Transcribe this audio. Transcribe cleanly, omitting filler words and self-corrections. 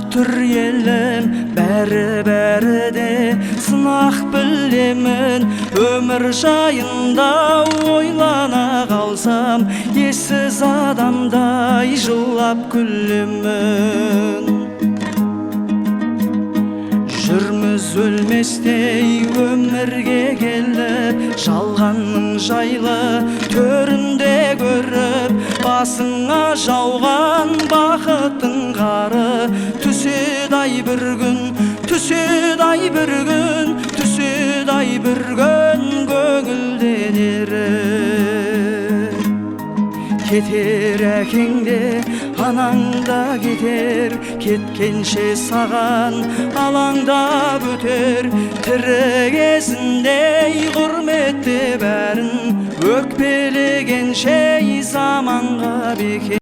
Өттүр елім бәрі де сынақ білемін. Өмір жайында ойлана қалсам, ессіз адамдай жылап күлемін. Жүрміз өлместей өмірге келіп, жалғанның жайлы төрінде көріп, басыңа жауған бақыттың қары түседі-ай бір күн, түседі-ай бір күн, түседі-ай бір күн көңілден еріп. Кетер әкең де, анаң да кетер, кеткенше саған алаңдап өтер. Тірі кезінде құрметте бәрін, өкпелегенше заманға бекер.